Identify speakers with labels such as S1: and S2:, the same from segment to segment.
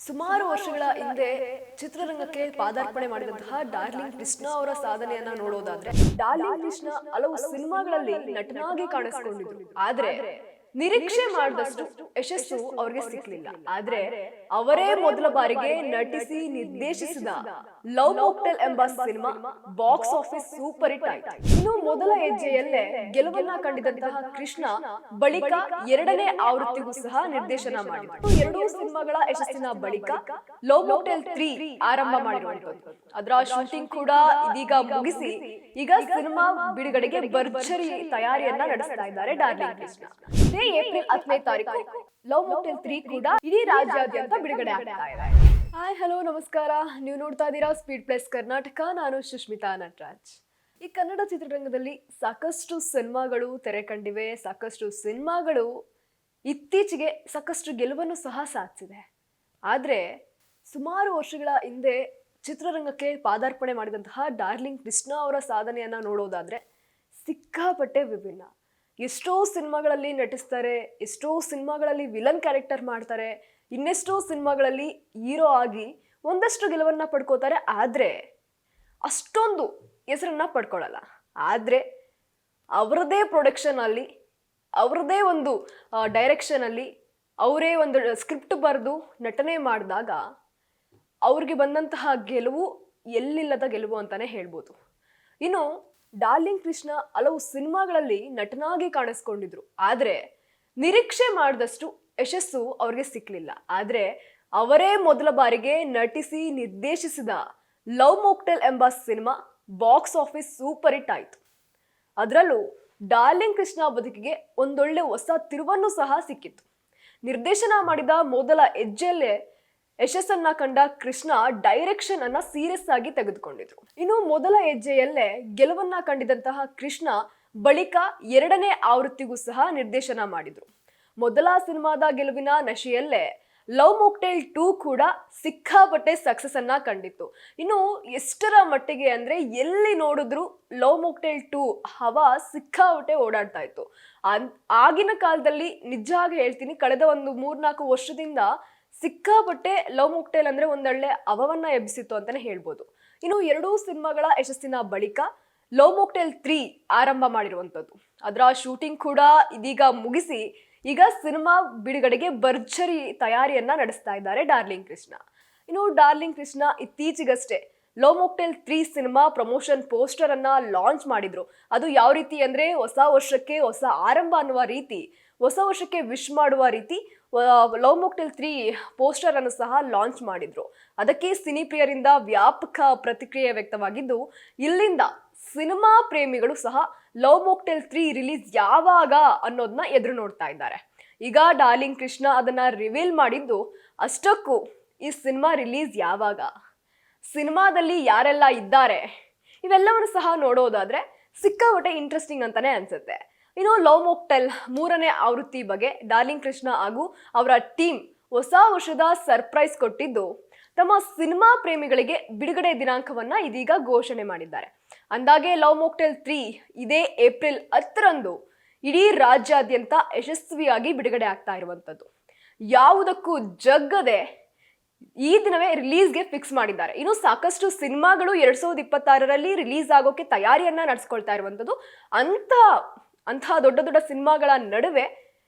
S1: ಸುಮಾರು ವರ್ಷಗಳ ಹಿಂದೆ ಚಿತ್ರರಂಗಕ್ಕೆ ಪಾದಾರ್ಪಣೆ ಮಾಡಿದಂತಹ ಡಾರ್ಲಿಂಗ್ ಕೃಷ್ಣ ಅವರ ಸಾಧನೆಯನ್ನ ನೋಡೋದಾದ್ರೆ ಡಾರ್ಲಿಂಗ್ ಕೃಷ್ಣ ಹಲವು ಸಿನಿಮಾಗಳಲ್ಲಿ ನಟನಾಗಿ ಕಾಣಿಸಿಕೊಂಡಿದ್ರು. ಆದ್ರೆ ನಿರೀಕ್ಷೆ ಮಾಡಿದಷ್ಟು ಯಶಸ್ಸು ಅವ್ರಿಗೆ ಸಿಕ್ಲಿಲ್ಲ. ಆದ್ರೆ ಅವರೇ ಮೊದಲ ಬಾರಿಗೆ ನಟಿಸಿ ನಿರ್ದೇಶಿಸಿದ ಲವ್ ಮಾಕ್ಟೇಲ್ ಎಂಬ cinema box office super hit ಆಯ್ತು. ಇನ್ನು ಮೊದಲ ಹೆಜ್ಜೆಯಲ್ಲೇ ಗೆಲುವನ್ನ ಕಂಡಿದ್ದಂತಹ ಕೃಷ್ಣ ಬಳಿಕ ಎರಡನೇ ಆವೃತ್ತಿಗೂ ಸಹ ನಿರ್ದೇಶನ ಮಾಡಿದ್ರು. ಎರಡೂ ಸಿನಿಮಾಗಳ ಯಶಸ್ಸಿನ ಬಳಿಕ ಲವ್ ಮಾಕ್ಟೇಲ್ 3 ಆರಂಭ ಮಾಡಿರುವಂತದ್ದು. ಅದರ ಶೂಟಿಂಗ್ ಕೂಡ ಇದೀಗ ಮುಗಿಸಿ ಈಗ ಸಿನಿಮಾ ಬಿಡುಗಡೆಗೆ ಭರ್ಜರಿ ತಯಾರಿಯನ್ನ ನಡೆಸ್ತಾ ಇದ್ದಾರೆ ಡಾರ್ಲಿಂಗ್ ಕೃಷ್ಣ. ಇದೇ ಏಪ್ರಿಲ್ 10ನೇ ತಾರೀಕು ಲವ್ ಮಾಕ್ಟೇಲ್ 3 ಕೂಡ ಇಡೀ ರಾಜ್ಯಾದ್ಯಂತ ಬಿಡುಗಡೆ ಆಗ್ತಾ ಇದೆ. ಹಾಯ್ ಹಲೋ ನಮಸ್ಕಾರ, ನೀವು ನೋಡ್ತಾ ಇದ್ದೀರಾ ಸ್ಪೀಡ್ ಪ್ಲಸ್ ಕರ್ನಾಟಕ. ನಾನು ಸುಷ್ಮಿತಾ ನಟರಾಜ್. ಈ ಕನ್ನಡ ಚಿತ್ರರಂಗದಲ್ಲಿ ಸಾಕಷ್ಟು ಸಿನಿಮಾಗಳು ತೆರೆ ಕಂಡಿವೆ. ಸಾಕಷ್ಟು ಸಿನಿಮಾಗಳು ಇತ್ತೀಚೆಗೆ ಸಾಕಷ್ಟು ಗೆಲುವನ್ನು ಸಹ ಸಾಧಿಸಿದೆ. ಆದ್ರೆ ಸುಮಾರು ವರ್ಷಗಳ ಹಿಂದೆ ಚಿತ್ರರಂಗಕ್ಕೆ ಪಾದಾರ್ಪಣೆ ಮಾಡಿದಂತಹ ಡಾರ್ಲಿಂಗ್ ಕೃಷ್ಣ ಅವರ ಸಾಧನೆಯನ್ನ ನೋಡೋದಾದ್ರೆ ಸಿಕ್ಕಾಪಟ್ಟೆ ವಿಭಿನ್ನ. ಎಷ್ಟೋ ಸಿನಿಮಾಗಳಲ್ಲಿ ನಟಿಸ್ತಾರೆ, ಎಷ್ಟೋ ಸಿನಿಮಾಗಳಲ್ಲಿ ವಿಲನ್ ಕ್ಯಾರೆಕ್ಟರ್ ಮಾಡ್ತಾರೆ, ಇನ್ನೆಷ್ಟೋ ಸಿನಿಮಾಗಳಲ್ಲಿ ಹೀರೋ ಆಗಿ ಒಂದಷ್ಟು ಗೆಲುವನ್ನ ಪಡ್ಕೋತಾರೆ. ಆದ್ರೆ ಅಷ್ಟೊಂದು ಹೆಸರನ್ನ ಪಡ್ಕೊಳ್ಳಲ್ಲ. ಆದ್ರೆ ಅವರದೇ ಪ್ರೊಡಕ್ಷನ್ ಅಲ್ಲಿ, ಅವರದೇ ಒಂದು ಡೈರೆಕ್ಷನ್ ಅಲ್ಲಿ, ಅವರೇ ಒಂದು ಸ್ಕ್ರಿಪ್ಟ್ ಬರೆದು ನಟನೆ ಮಾಡಿದಾಗ ಅವ್ರಿಗೆ ಬಂದಂತಹ ಗೆಲುವು ಎಲ್ಲಿಲ್ಲದ ಗೆಲುವು ಅಂತಾನೆ ಹೇಳ್ಬೋದು. ಇನ್ನು ಡಾರ್ಲಿಂಗ್ ಕೃಷ್ಣ ಹಲವು ಸಿನಿಮಾಗಳಲ್ಲಿ ನಟನಾಗಿ ಕಾಣಿಸ್ಕೊಂಡಿದ್ರು. ಆದ್ರೆ ನಿರೀಕ್ಷೆ ಮಾಡಿದಷ್ಟು ಯಶಸ್ಸು ಅವ್ರಿಗೆ ಸಿಕ್ಲಿಲ್ಲ. ಆದ್ರೆ ಅವರೇ ಮೊದಲ ಬಾರಿಗೆ ನಟಿಸಿ ನಿರ್ದೇಶಿಸಿದ ಲವ್ ಮಾಕ್ಟೇಲ್ ಎಂಬ cinema box office super hit ಆಯ್ತು. ಅದರಲ್ಲೂ ಡಾರ್ಲಿಂಗ್ ಕೃಷ್ಣ ಬದುಕಿಗೆ ಒಂದೊಳ್ಳೆ ಹೊಸ ತಿರುವನ್ನು ಸಹ ಸಿಕ್ಕಿತ್ತು. ನಿರ್ದೇಶನ ಮಾಡಿದ ಮೊದಲ ಹೆಜ್ಜೆಯಲ್ಲೇ ಯಶಸ್ಸನ್ನ ಕಂಡ ಕೃಷ್ಣ ಡೈರೆಕ್ಷನ್ ಅನ್ನ ಸೀರಿಯಸ್ ಆಗಿ ತೆಗೆದುಕೊಂಡಿದ್ರು. ಇನ್ನು ಮೊದಲ ಹೆಜ್ಜೆಯಲ್ಲೇ ಗೆಲುವನ್ನ ಕಂಡಿದಂತಹ ಕೃಷ್ಣ ಬಳಿಕ ಎರಡನೇ ಆವೃತ್ತಿಗೂ ಸಹ ನಿರ್ದೇಶನ ಮಾಡಿದ್ರು. ಮೊದಲ ಸಿನಿಮಾದ ಗೆಲುವಿನ ನಶೆಯಲ್ಲೇ ಲವ್ ಮಾಕ್ಟೇಲ್ 2 ಕೂಡ ಸಿಕ್ಕಾಪಟ್ಟೆ ಸಕ್ಸಸ್ ಅನ್ನ ಕಂಡಿತ್ತು. ಇನ್ನು ಎಷ್ಟರ ಮಟ್ಟಿಗೆ ಅಂದ್ರೆ ಎಲ್ಲಿ ನೋಡಿದ್ರು ಲವ್ ಮಾಕ್ಟೇಲ್ 2 ಹವಾ ಸಿಕ್ಕಾಪಟ್ಟೆ ಓಡಾಡ್ತಾ ಇತ್ತು. ಆಗಿನ ಕಾಲದಲ್ಲಿ ನಿಜವಾಗಿ ಹೇಳ್ತೀನಿ, ಕಳೆದ ಒಂದು 3-4 ವರ್ಷದಿಂದ ಸಿಕ್ಕಾಪಟ್ಟೆ ಲವ್ ಮಾಕ್ಟೇಲ್ ಅಂದ್ರೆ ಒಂದೊಳ್ಳೆ ಅವವನ್ನ ಎಬ್ಬಿಸಿತ್ತು ಅಂತಾನೆ ಹೇಳ್ಬೋದು. ಇನ್ನು ಎರಡೂ ಸಿನಿಮಾಗಳ ಯಶಸ್ಸಿನ ಬಳಿಕ ಲವ್ ಮಾಕ್ಟೇಲ್ 3 ಆರಂಭ ಮಾಡಿರುವಂತದ್ದು. ಅದರ ಶೂಟಿಂಗ್ ಕೂಡ ಇದೀಗ ಮುಗಿಸಿ ಈಗ ಸಿನಿಮಾ ಬಿಡುಗಡೆಗೆ ಭರ್ಜರಿ ತಯಾರಿಯನ್ನ ನಡೆಸ್ತಾ ಇದ್ದಾರೆ ಡಾರ್ಲಿಂಗ್ ಕೃಷ್ಣ. ಇನ್ನು ಡಾರ್ಲಿಂಗ್ ಕೃಷ್ಣ ಇತ್ತೀಚೆಗಷ್ಟೇ love mocktail 3 cinema promotion poster ಅನ್ನ ಲಾಂಚ್ ಮಾಡಿದ್ರು. ಅದು ಯಾವ ರೀತಿ ಅಂದ್ರೆ ಹೊಸ ವರ್ಷಕ್ಕೆ ಹೊಸ ಆರಂಭ ಅನ್ನುವ ರೀತಿ, ಹೊಸ ವರ್ಷಕ್ಕೆ ವಿಶ್ ಮಾಡುವ ರೀತಿ ಲವ್ ಮಾಕ್ಟೇಲ್ 3 ಪೋಸ್ಟರ್ ಅನ್ನು ಸಹ ಲಾಂಚ್ ಮಾಡಿದ್ರು. ಅದಕ್ಕೆ ಸಿನಿ ಪ್ರಿಯರಿಂದ ವ್ಯಾಪಕ ಪ್ರತಿಕ್ರಿಯೆ ವ್ಯಕ್ತವಾಗಿದ್ದು, ಇಲ್ಲಿಂದ ಸಿನಿಮಾ ಪ್ರೇಮಿಗಳು ಸಹ ಲವ್ ಮಾಕ್ಟೇಲ್ 3 ರಿಲೀಸ್ ಯಾವಾಗ ಅನ್ನೋದನ್ನ ಎದುರು ನೋಡ್ತಾ ಇದ್ದಾರೆ. ಈಗ ಡಾರ್ಲಿಂಗ್ ಕೃಷ್ಣ ಅದನ್ನ ರಿವೀಲ್ ಮಾಡಿದ್ದು, ಅಷ್ಟಕ್ಕೂ ಈ ಸಿನಿಮಾ ರಿಲೀಸ್ ಯಾವಾಗ, ಸಿನಿಮಾದಲ್ಲಿ ಯಾರೆಲ್ಲ ಇದ್ದಾರೆ, ಇವೆಲ್ಲವನ್ನು ಸಹ ನೋಡೋದಾದ್ರೆ ಸಿಕ್ಕಾಪಟ್ಟೆ ಇಂಟ್ರೆಸ್ಟಿಂಗ್ ಅಂತಾನೆ ಅನ್ಸುತ್ತೆ. ಇನ್ನು ಲವ್ ಮಾಕ್ಟೇಲ್ 3ನೇ ಆವೃತ್ತಿ ಬಗ್ಗೆ ಡಾರ್ಲಿಂಗ್ ಕೃಷ್ಣ ಹಾಗೂ ಅವರ ಟೀಮ್ ಹೊಸ ವರ್ಷದ ಸರ್ಪ್ರೈಸ್ ಕೊಟ್ಟಿದ್ದು, ತಮ್ಮ ಸಿನಿಮಾ ಪ್ರೇಮಿಗಳಿಗೆ ಬಿಡುಗಡೆ ದಿನಾಂಕವನ್ನ ಇದೀಗ ಘೋಷಣೆ ಮಾಡಿದ್ದಾರೆ. ಅಂದಾಗೆ ಲವ್ ಮಾಕ್ಟೇಲ್ 3 ಇದೇ ಏಪ್ರಿಲ್ 10ರಂದು ಇಡೀ ರಾಜ್ಯಾದ್ಯಂತ ಯಶಸ್ವಿಯಾಗಿ ಬಿಡುಗಡೆ ಆಗ್ತಾ ಇರುವಂತದ್ದು. ಯಾವುದಕ್ಕೂ ಜಗ್ಗದೆ ಈ ದಿನವೇ ರಿಲೀಸ್ಗೆ ಫಿಕ್ಸ್ ಮಾಡಿದ್ದಾರೆ. ಇನ್ನು ಸಾಕಷ್ಟು ಸಿನಿಮಾಗಳು 2026ರಲ್ಲಿ ರಿಲೀಸ್ ಆಗೋಕೆ ತಯಾರಿಯನ್ನ ನಡೆಸ್ಕೊಳ್ತಾ ಇರುವಂತದ್ದು. ಅಂತಹ ದೊಡ್ಡ ದೊಡ್ಡ ಸಿನಿಮಾಗಳ ನಡುವೆ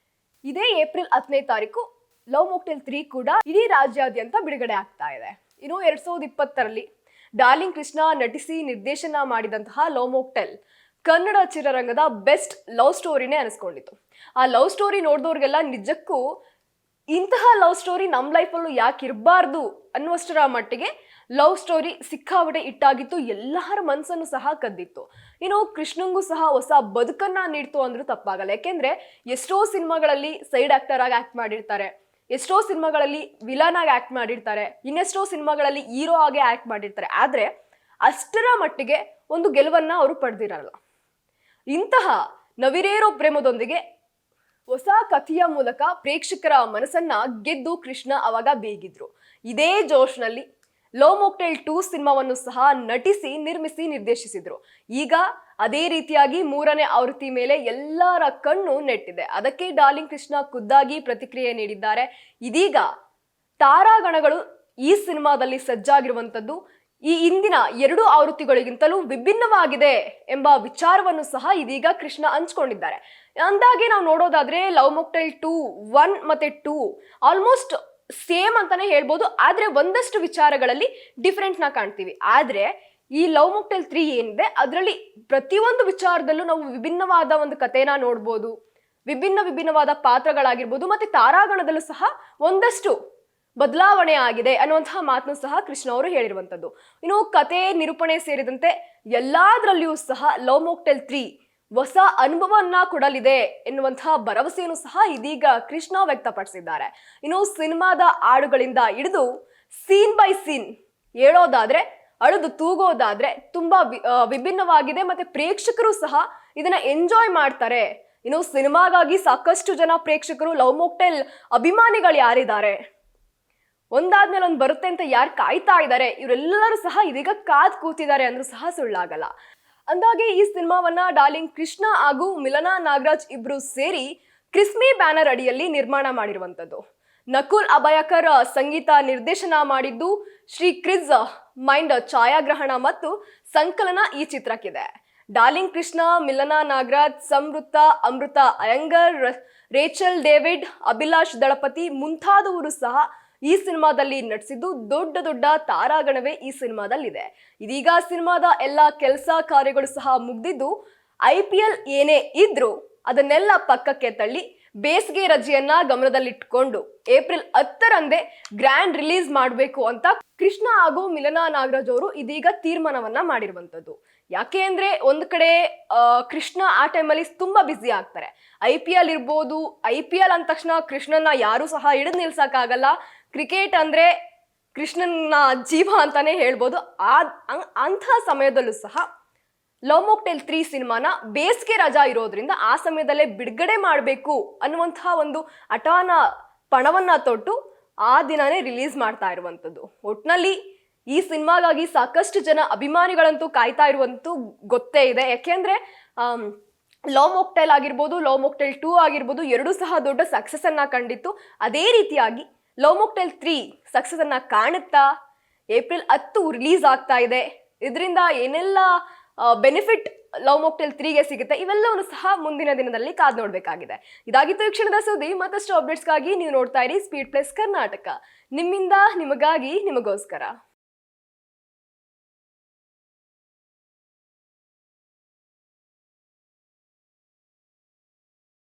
S1: ಇದೇ ಏಪ್ರಿಲ್ 10ನೇ ತಾರೀಕು ಲವ್ ಮಾಕ್ಟೇಲ್ 3 ಕೂಡ ಇಡೀ ರಾಜ್ಯಾದ್ಯಂತ ಬಿಡುಗಡೆ ಆಗ್ತಾ ಇದೆ. ಇನ್ನು 2020ರಲ್ಲಿ ಡಾರ್ಲಿಂಗ್ ಕೃಷ್ಣ ನಟಿಸಿ ನಿರ್ದೇಶನ ಮಾಡಿದಂತಹ ಲವ್ ಮಾಕ್ಟೇಲ್ ಕನ್ನಡ ಚಿತ್ರರಂಗದ ಬೆಸ್ಟ್ ಲವ್ ಸ್ಟೋರಿನೇ ಅನಿಸ್ಕೊಂಡಿತ್ತು. ಆ ಲವ್ ಸ್ಟೋರಿ ನೋಡಿದವ್ರಿಗೆಲ್ಲ ನಿಜಕ್ಕೂ ಇಂತಹ ಲವ್ ಸ್ಟೋರಿ ನಮ್ಮ ಲೈಫಲ್ಲೂ ಯಾಕೆ ಇರಬಾರ್ದು ಅನ್ನುವಷ್ಟರ ಮಟ್ಟಿಗೆ ಲವ್ ಸ್ಟೋರಿ ಸಿಕ್ಕಾಪಟ್ಟೆ ಇಟ್ಟಾಗಿತ್ತು. ಎಲ್ಲರ ಮನಸ್ಸನ್ನು ಸಹ ಕದ್ದಿತ್ತು. ಇನ್ನು ಕೃಷ್ಣಂಗೂ ಸಹ ಹೊಸ ಬದುಕನ್ನ ನೀಡ್ತು ಅಂದ್ರೂ ತಪ್ಪಾಗಲ್ಲ. ಯಾಕೆಂದ್ರೆ ಎಷ್ಟೋ ಸಿನಿಮಾಗಳಲ್ಲಿ ಸೈಡ್ ಆಕ್ಟರ್ ಆಗಿ ಆಕ್ಟ್ ಮಾಡಿರ್ತಾರೆ, ಎಷ್ಟೋ ಸಿನಿಮಾಗಳಲ್ಲಿ ವಿಲನ್ ಆಗಿ ಆಕ್ಟ್ ಮಾಡಿರ್ತಾರೆ, ಇನ್ನೆಷ್ಟೋ ಸಿನಿಮಾಗಳಲ್ಲಿ ಹೀರೋ ಆಗಿ ಆಕ್ಟ್ ಮಾಡಿರ್ತಾರೆ. ಆದ್ರೆ ಅಷ್ಟರ ಮಟ್ಟಿಗೆ ಒಂದು ಗೆಲುವನ್ನ ಅವರು ಪಡೆದಿರಲ್ಲ. ಇಂತಹ ನವಿರೇರೋ ಪ್ರೇಮದೊಂದಿಗೆ ಹೊಸ ಕಥೆಯ ಮೂಲಕ ಪ್ರೇಕ್ಷಕರ ಮನಸ್ಸನ್ನ ಗೆದ್ದು ಕೃಷ್ಣ ಅವಾಗ ಬೇಗಿದ್ರು. ಇದೇ ಜೋಶ್ನಲ್ಲಿ ಲವ್ ಮಾಕ್ಟೇಲ್ 2 ಸಿನಿಮಾವನ್ನು ಸಹ ನಟಿಸಿ ನಿರ್ಮಿಸಿ ನಿರ್ದೇಶಿಸಿದ್ರು. ಈಗ ಅದೇ ರೀತಿಯಾಗಿ 3ನೇ ಆವೃತ್ತಿ ಮೇಲೆ ಎಲ್ಲರ ಕಣ್ಣು ನೆಟ್ಟಿದೆ. ಅದಕ್ಕೆ ಡಾರ್ಲಿಂಗ್ ಕೃಷ್ಣ ಖುದ್ದಾಗಿ ಪ್ರತಿಕ್ರಿಯೆ ನೀಡಿದ್ದಾರೆ. ಇದೀಗ ತಾರಾಗಣಗಳು ಈ ಸಿನಿಮಾದಲ್ಲಿ ಸಜ್ಜಾಗಿರುವಂತದ್ದು ಈ ಇಂದಿನ 2 ಆವೃತ್ತಿಗಳಿಗಿಂತಲೂ ವಿಭಿನ್ನವಾಗಿದೆ ಎಂಬ ವಿಚಾರವನ್ನು ಸಹ ಇದೀಗ ಕೃಷ್ಣ ಹಂಚ್ಕೊಂಡಿದ್ದಾರೆ. ಅಂದಾಗೆ ನಾವು ನೋಡೋದಾದ್ರೆ ಲವ್ ಮೊಕ್ಟೈಲ್ 2 1 ಮತ್ತೆ 2 ಆಲ್ಮೋಸ್ಟ್ ಸೇಮ್ ಅಂತಾನೆ ಹೇಳ್ಬೋದು. ಆದ್ರೆ ಒಂದಷ್ಟು ವಿಚಾರಗಳಲ್ಲಿ ಡಿಫ್ರೆಂಟ್ ನ ಕಾಣ್ತೀವಿ. ಆದ್ರೆ ಈ ಲವ್ ಮೊಕ್ಟೈಲ್ 3 ಏನಿದೆ ಅದರಲ್ಲಿ ಪ್ರತಿಯೊಂದು ವಿಚಾರದಲ್ಲೂ ನಾವು ವಿಭಿನ್ನವಾದ ಒಂದು ಕಥೆನ ನೋಡ್ಬೋದು, ವಿಭಿನ್ನವಾದ ಪಾತ್ರಗಳಾಗಿರ್ಬೋದು, ಮತ್ತೆ ತಾರಾಗಣದಲ್ಲೂ ಸಹ ಒಂದಷ್ಟು ಬದಲಾವಣೆ ಆಗಿದೆ ಅನ್ನುವಂತಹ ಮಾತನ್ನು ಸಹ ಕೃಷ್ಣ ಅವರು ಹೇಳಿರುವಂತದ್ದು. ಇನ್ನು ಕತೆ ನಿರೂಪಣೆ ಸೇರಿದಂತೆ ಎಲ್ಲಾದ್ರಲ್ಲಿಯೂ ಸಹ ಲವ್ ಮೊಕ್ಟೈಲ್ 3 ಹೊಸ ಅನುಭವವನ್ನ ಕೊಡಲಿದೆ ಎನ್ನುವಂತಹ ಭರವಸೆಯನ್ನು ಸಹ ಇದೀಗ ಕೃಷ್ಣ ವ್ಯಕ್ತಪಡಿಸಿದ್ದಾರೆ. ಇನ್ನು ಸಿನಿಮಾದ ಹಾಡುಗಳಿಂದ ಹಿಡಿದು ಸೀನ್ ಬೈ ಸೀನ್ ಹೇಳೋದಾದ್ರೆ, ಅಳುದು ತೂಗೋದಾದ್ರೆ ತುಂಬಾ ವಿಭಿನ್ನವಾಗಿದೆ. ಮತ್ತೆ ಪ್ರೇಕ್ಷಕರು ಸಹ ಇದನ್ನ ಎಂಜಾಯ್ ಮಾಡ್ತಾರೆ. ಇನ್ನು ಸಿನಿಮಾಗಾಗಿ ಸಾಕಷ್ಟು ಜನ ಪ್ರೇಕ್ಷಕರು ಲವ್ ಮೊಕ್ಟೈಲ್ ಅಭಿಮಾನಿಗಳು ಯಾರಿದ್ದಾರೆ, ಒಂದಾದ್ಮೇಲೆ ಒಂದು ಬರುತ್ತೆ ಅಂತ ಯಾರು ಕಾಯ್ತಾ ಇದ್ದಾರೆ, ಇವರೆಲ್ಲರೂ ಸಹ ಇದೀಗ ಕಾದ್ ಕೂತಿದ್ದಾರೆ ಅಂದ್ರೂ ಸಹ ಸುಳ್ಳಾಗಲ್ಲ. ಅಂದಾಗೆ ಈ ಸಿನಿಮಾವನ್ನ ಡಾರ್ಲಿಂಗ್ ಕೃಷ್ಣ ಹಾಗೂ ಮಿಲನಾ ನಾಗರಾಜ್ ಇಬ್ರು ಸೇರಿ ಕ್ರಿಸ್ಮಿ ಬ್ಯಾನರ್ ಅಡಿಯಲ್ಲಿ ನಿರ್ಮಾಣ ಮಾಡಿರುವಂತದ್ದು. ನಕುಲ್ ಅಭಯಕರ್ ಸಂಗೀತ ನಿರ್ದೇಶನ ಮಾಡಿದ್ದು, ಶ್ರೀ ಕ್ರಿಸ್ ಮೈಂಡ್ ಛಾಯಾಗ್ರಹಣ ಮತ್ತು ಸಂಕಲನ ಈ ಚಿತ್ರಕ್ಕಿದೆ. ಡಾರ್ಲಿಂಗ್ ಕೃಷ್ಣ, ಮಿಲನಾ ನಾಗರಾಜ್, ಸಮೃತ, ಅಮೃತ ಅಯ್ಯಂಗರ್, ರೇಚಲ್ ಡೇವಿಡ್, ಅಭಿಲಾಷ್ ದಳಪತಿ ಮುಂತಾದವರು ಸಹ ಈ ಸಿನಿಮಾದಲ್ಲಿ ನಟಿಸಿದ್ದು ದೊಡ್ಡ ತಾರಾಗಣವೇ ಈ ಸಿನಿಮಾದಲ್ಲಿದೆ. ಇದೀಗ ಸಿನಿಮಾದ ಎಲ್ಲ ಕೆಲಸ ಕಾರ್ಯಗಳು ಸಹ ಮುಗ್ದಿದ್ದು, IPL ಏನೇ ಇದ್ರೂ ಅದನ್ನೆಲ್ಲ ಪಕ್ಕಕ್ಕೆ ತಳ್ಳಿ ಬೇಸಿಗೆ ರಜೆಯನ್ನ ಗಮನದಲ್ಲಿಟ್ಕೊಂಡು ಏಪ್ರಿಲ್ 10ರಂದೇ ಗ್ರ್ಯಾಂಡ್ ರಿಲೀಸ್ ಮಾಡಬೇಕು ಅಂತ ಕೃಷ್ಣ ಹಾಗೂ ಮಿಲನಾ ನಾಗರಾಜ್ ಅವರು ಇದೀಗ ತೀರ್ಮಾನವನ್ನ ಮಾಡಿರುವಂತದ್ದು. ಯಾಕೆ ಅಂದ್ರೆ ಒಂದು ಕಡೆ ಕೃಷ್ಣ ಆ ಟೈಮಲ್ಲಿ ತುಂಬಾ ಬ್ಯುಸಿ ಆಗ್ತಾರೆ. IPL ಇರ್ಬೋದು, IPL ಅಂದ ತಕ್ಷಣ ಕೃಷ್ಣನ ಯಾರು ಸಹ ಹಿಡಿದು ನಿಲ್ಸಕ್ಕಾಗಲ್ಲ. ಕ್ರಿಕೆಟ್ ಅಂದ್ರೆ ಕೃಷ್ಣನ ಜೀವ ಅಂತಾನೆ ಹೇಳ್ಬೋದು. ಅಂಥ ಸಮಯದಲ್ಲೂ ಸಹ ಲವ್ ಮೊಕ್ಟೈಲ್ 3 ಸಿನಿಮಾನ ಬೇಸಿಗೆ ರಜಾ ಇರೋದ್ರಿಂದ ಆ ಸಮಯದಲ್ಲೇ ಬಿಡುಗಡೆ ಮಾಡಬೇಕು ಅನ್ನುವಂತಹ ಒಂದು ಪಣವನ್ನ ತೊಟ್ಟು ಆ ದಿನಾನೇ ರಿಲೀಸ್ ಮಾಡ್ತಾ ಇರುವಂತದ್ದು. ಒಟ್ನಲ್ಲಿ ಈ ಸಿನಿಮಾಗಾಗಿ ಸಾಕಷ್ಟು ಜನ ಅಭಿಮಾನಿಗಳಂತೂ ಕಾಯ್ತಾ ಇರುವಂತೂ ಗೊತ್ತೇ ಇದೆ. ಯಾಕೆಂದ್ರೆ ಲವ್ ಮೊಕ್ಟೈಲ್ ಆಗಿರ್ಬೋದು, ಲವ್ ಮೊಕ್ಟೈಲ್ 2 ಆಗಿರ್ಬೋದು, ಎರಡೂ ಸಹ ದೊಡ್ಡ ಸಕ್ಸಸ್ ಅನ್ನ ಕಂಡಿತ್ತು. ಅದೇ ರೀತಿಯಾಗಿ ಲವ್ ಮೊಕ್ಟೈಲ್ 3 ಸಕ್ಸಸ್ ಅನ್ನ ಕಾಣುತ್ತಾ ಏಪ್ರಿಲ್ 10 ರಿಲೀಸ್ ಆಗ್ತಾ ಇದೆ. ಇದರಿಂದ ಏನೆಲ್ಲ ಬೆನಿಫಿಟ್ ಲವ್ ಮೊಕ್ಟೈಲ್ 3ಗೆ ಸಿಗುತ್ತೆ, ಇವೆಲ್ಲವನ್ನು ಸಹ ಮುಂದಿನ ದಿನದಲ್ಲಿ ಕಾದು ನೋಡ್ಬೇಕಾಗಿದೆ. ಇದಾಗಿತ್ತು ಈ ಕ್ಷಣದ ಸುದ್ದಿ. ಮತ್ತಷ್ಟು ಅಪ್ಡೇಟ್ಸ್ಗಾಗಿ ನೀವು ನೋಡ್ತಾ ಇರಿ ಸ್ಪೀಡ್ ಪ್ಲಸ್ ಕರ್ನಾಟಕ. ನಿಮ್ಮಿಂದ ನಿಮಗಾಗಿ, ನಿಮಗೋಸ್ಕರ.